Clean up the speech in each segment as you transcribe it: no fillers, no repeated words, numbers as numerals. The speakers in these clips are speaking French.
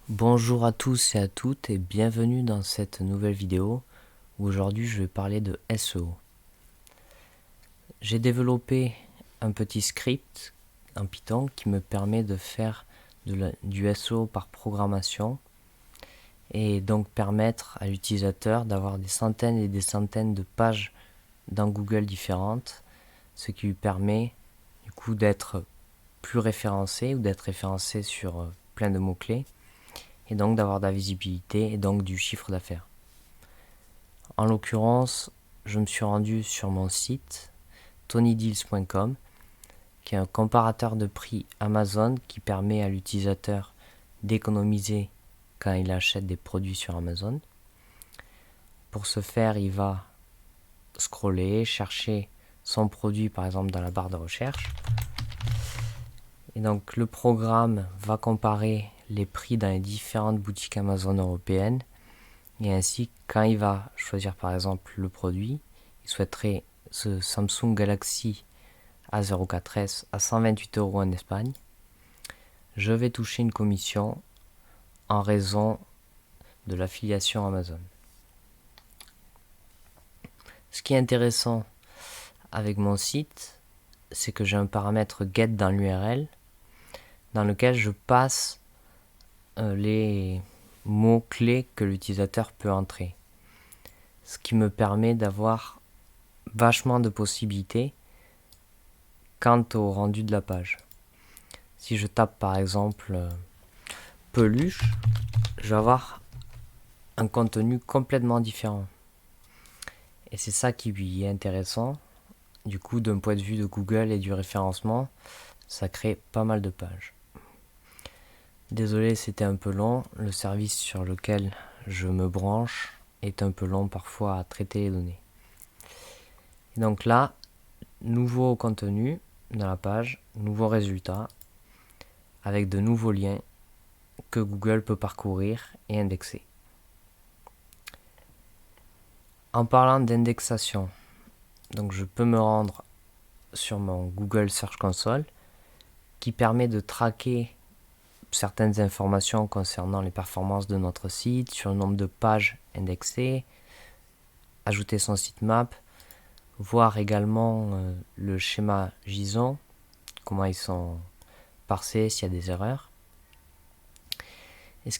Bonjour à tous et à toutes et bienvenue dans cette nouvelle vidéo où aujourd'hui je vais parler de SEO. J'ai développé un petit script en Python qui me permet de faire du SEO par programmation et donc permettre à l'utilisateur d'avoir des centaines et des centaines de pages dans Google différentes, ce qui lui permet du coup d'être plus référencé ou d'être référencé sur plein de mots-clés et donc d'avoir de la visibilité et donc du chiffre d'affaires. En l'occurrence, je me suis rendu sur mon site tonydeals.com qui est un comparateur de prix Amazon qui permet à l'utilisateur d'économiser quand il achète des produits sur Amazon. Pour ce faire, il va scroller, chercher son produit par exemple dans la barre de recherche. Et donc le programme va comparer les prix dans les différentes boutiques Amazon européennes. Et ainsi, quand il va choisir par exemple le produit, il souhaiterait ce Samsung Galaxy A04s à 128 € en Espagne, je vais toucher une commission en raison de l'affiliation Amazon. Ce qui est intéressant avec mon site, c'est que j'ai un paramètre get dans l'URL dans lequel je passe les mots-clés que l'utilisateur peut entrer. Ce qui me permet d'avoir vachement de possibilités quant au rendu de la page. Si je tape par exemple peluche, je vais avoir un contenu complètement différent. Et c'est ça qui lui est intéressant. Du coup, d'un point de vue de Google et du référencement, ça crée pas mal de pages. Désolé, c'était un peu long. Le service sur lequel je me branche est un peu long parfois à traiter les données. Et donc là, nouveau contenu dans la page, nouveau résultat, avec de nouveaux liens que Google peut parcourir et indexer. En parlant d'indexation, donc je peux me rendre sur mon Google Search Console qui permet de traquer certaines informations concernant les performances de notre site, sur le nombre de pages indexées, ajouter son sitemap, voir également le schéma JSON, comment ils sont parsés, s'il y a des erreurs. Et ce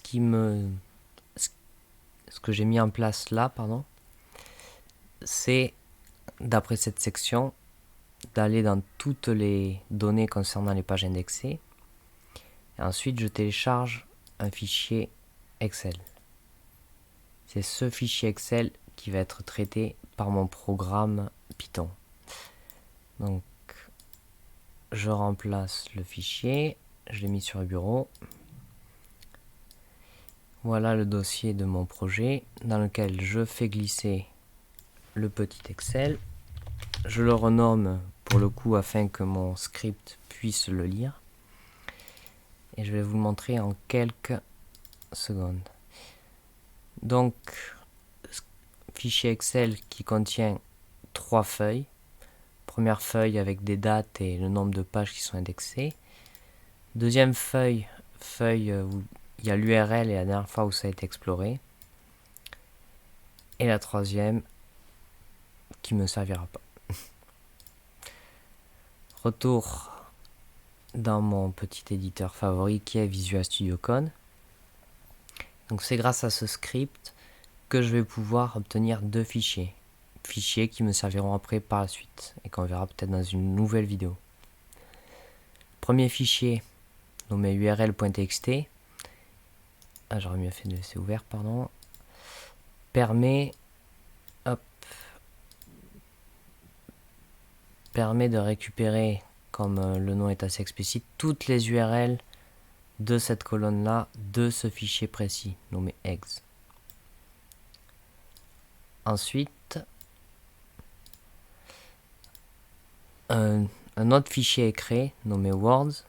que j'ai mis en place là, c'est, d'après cette section, d'aller dans toutes les données concernant les pages indexées. Et ensuite, je télécharge un fichier Excel. C'est ce fichier Excel qui va être traité par mon programme Python. Donc, je remplace le fichier, je l'ai mis sur le bureau. Voilà le dossier de mon projet dans lequel je fais glisser le petit Excel. Je le renomme pour le coup afin que mon script puisse le lire. Et je vais vous le montrer en quelques secondes. Donc, fichier Excel qui contient 3 feuilles. Première feuille avec des dates et le nombre de pages qui sont indexées. Deuxième feuille où il y a l'URL et la dernière fois où ça a été exploré. Et la troisième qui ne me servira pas. Retour dans mon petit éditeur favori qui est Visual Studio Code. Donc c'est grâce à ce script que je vais pouvoir obtenir 2 fichiers. Fichiers qui me serviront après par la suite et qu'on verra peut-être dans une nouvelle vidéo. Premier fichier nommé url.txt, j'aurais mieux fait de laisser ouvert, permet de récupérer, comme le nom est assez explicite, toutes les URL de cette colonne-là, de ce fichier précis, nommé eggs. Ensuite, un autre fichier est créé, nommé words,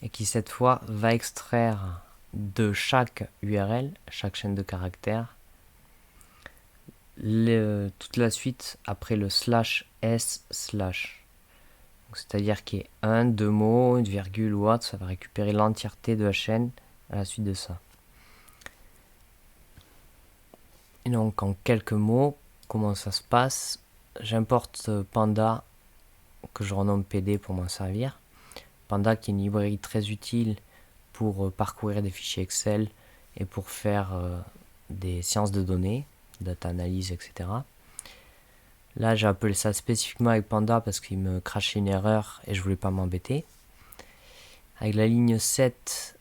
et qui cette fois va extraire de chaque URL, chaque chaîne de caractères, toute la suite après le /s/. C'est-à-dire qu'il y ait un, deux mots, une virgule ou autre, ça va récupérer l'entièreté de la chaîne à la suite de ça. Et donc en quelques mots, comment ça se passe? J'importe Panda, que je renomme PD pour m'en servir. Panda qui est une librairie très utile pour parcourir des fichiers Excel et pour faire des sciences de données, data analyse, etc. Là, j'ai appelé ça spécifiquement avec Panda parce qu'il me crachait une erreur et je voulais pas m'embêter. Avec la ligne 7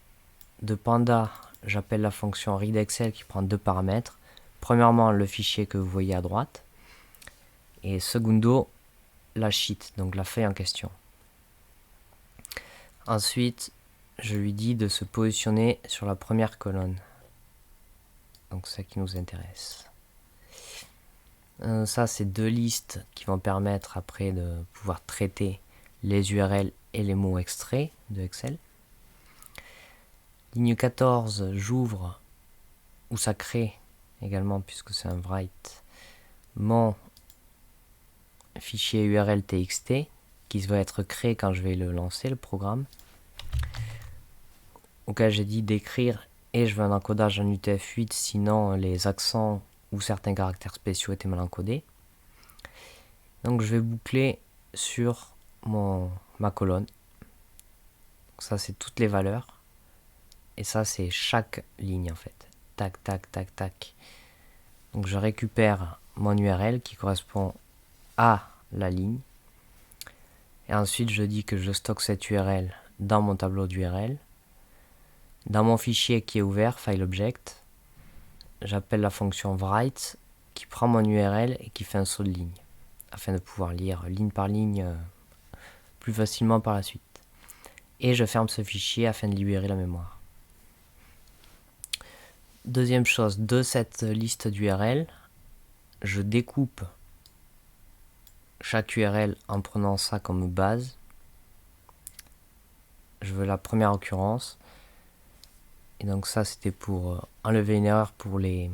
de Panda, j'appelle la fonction readExcel qui prend deux paramètres. Premièrement, le fichier que vous voyez à droite. Et secondo, la sheet, donc la feuille en question. Ensuite, je lui dis de se positionner sur la première colonne. Donc c'est ça qui nous intéresse. Ça, c'est deux listes qui vont permettre après de pouvoir traiter les URL et les mots extraits de Excel. Ligne 14, j'ouvre, ou ça crée également, puisque c'est un write, mon fichier URL txt qui va être créé quand je vais le lancer, le programme, auquel j'ai dit d'écrire et je veux un encodage en UTF-8, sinon les accents ou certains caractères spéciaux étaient mal encodés. Donc je vais boucler sur ma colonne. Donc ça c'est toutes les valeurs et ça c'est chaque ligne en fait. Tac, tac, tac, tac. Donc je récupère mon URL qui correspond à la ligne. Et ensuite je dis que je stocke cette URL dans mon tableau d'URL. Dans mon fichier qui est ouvert, FileObject, j'appelle la fonction write qui prend mon URL et qui fait un saut de ligne afin de pouvoir lire ligne par ligne plus facilement par la suite. Et je ferme ce fichier afin de libérer la mémoire. Deuxième chose, de cette liste d'URL, je découpe chaque URL en prenant ça comme base. Je veux la première occurrence. Et donc ça c'était pour enlever une erreur pour les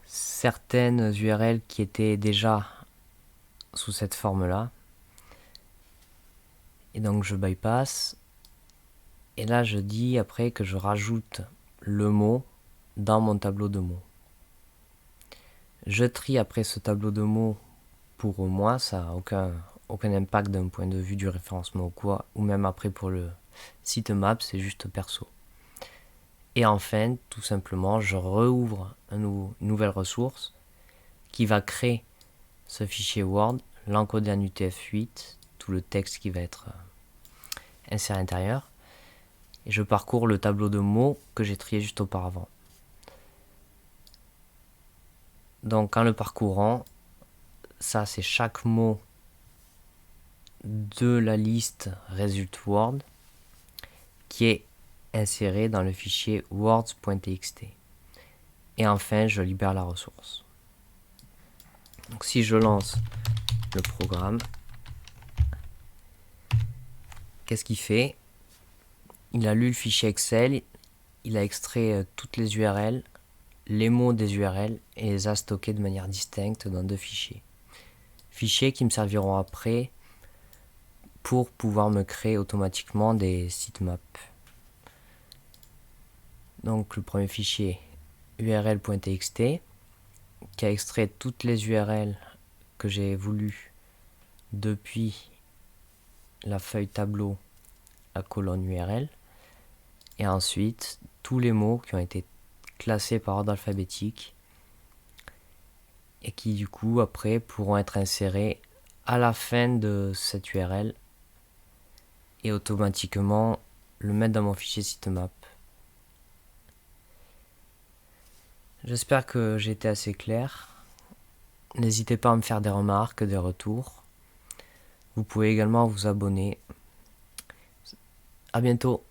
certaines URL qui étaient déjà sous cette forme-là. Et donc je bypass. Et là je dis après que je rajoute le mot dans mon tableau de mots. Je trie après ce tableau de mots pour moi, ça n'a aucun impact d'un point de vue du référencement ou quoi, ou même après pour le sitemap, c'est juste perso. Et enfin, tout simplement, je rouvre une nouvelle ressource qui va créer ce fichier Word, l'encoder en UTF-8, tout le texte qui va être inséré à l'intérieur. Et je parcours le tableau de mots que j'ai trié juste auparavant. Donc en le parcourant, ça c'est chaque mot de la liste Result Word qui est inséré dans le fichier words.txt. Et enfin, je libère la ressource. Donc si je lance le programme, qu'est-ce qu'il fait? Il a lu le fichier Excel, il a extrait toutes les URL, les mots des URL et les a stockés de manière distincte dans deux fichiers. Fichiers qui me serviront après pour pouvoir me créer automatiquement des sitemaps. Donc le premier fichier url.txt qui a extrait toutes les URL que j'ai voulu depuis la feuille tableau à colonne URL et ensuite tous les mots qui ont été classés par ordre alphabétique et qui du coup après pourront être insérés à la fin de cette URL et automatiquement le mettre dans mon fichier sitemap. J'espère que j'ai été assez clair. N'hésitez pas à me faire des remarques, des retours. Vous pouvez également vous abonner. À bientôt.